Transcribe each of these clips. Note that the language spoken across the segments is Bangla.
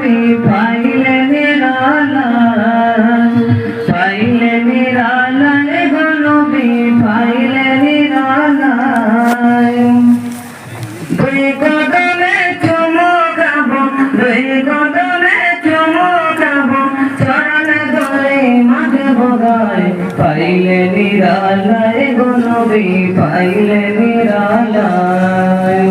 নবী পাইলে নিরালায়, পাইলে নিরালায় গো নবী পাইলে নিরালায়। দুই কদমে চুমু খাবো, দুই কদমে চুমু খাবো, চরণ ধরে মাঝে ভোগায়, পাইলে নিরালায় গো নবী পাইলে নিরালায়,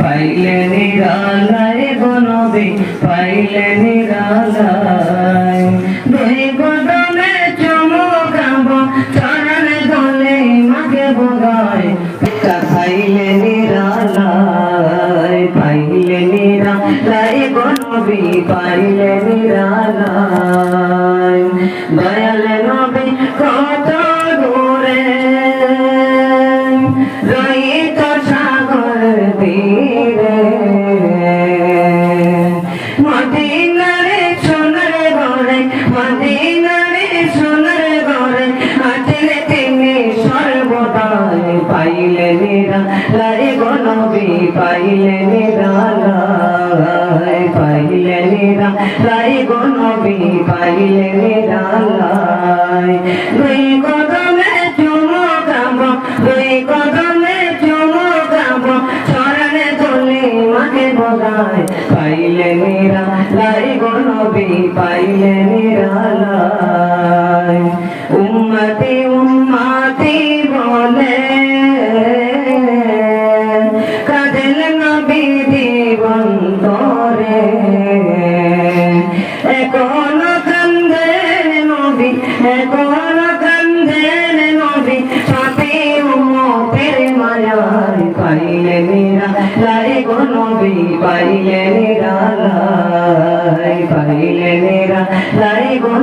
পাইলে নিরালায় গো নবী পাইলে নিরালায়। দুই কদমে চুমু খাবো, চরণ ধরে মাঝে ভোগায়, পাইলে নিরালায়, পাইলে নিরালায় গো নবী পাইলে নিরালায়। দয়াল নবী কত দূরে রহিত সাগর তীরে, মদিনারে সোনার ঘরে, মদিনারে সোনার ঘরে আছেন তিনি সর্বদাই, পাইলে নিরালায় গো নবী পাইলে নিরালায়, পাইলে নিরালায় গো নবী পাইলে নিরালায়। দুই কদমে চুমু খাবো, দুই কদমে চুমু খাবো, চরণে ধরে মাকে ভোগায়, পাইলে নিরালায় গো নবী পাইলে নিরালায়। উম্মতি উম্মতি বলে কাঁদেন নবী জীবন তরে, এখনো কান্দেন নবী, এখনো কান্দেন নবী, পাপী উম্মতের মায়ায়, পাইলে নিরালায় গো নবী পাইলে নিরালায়, পাইলে নিরালায় গো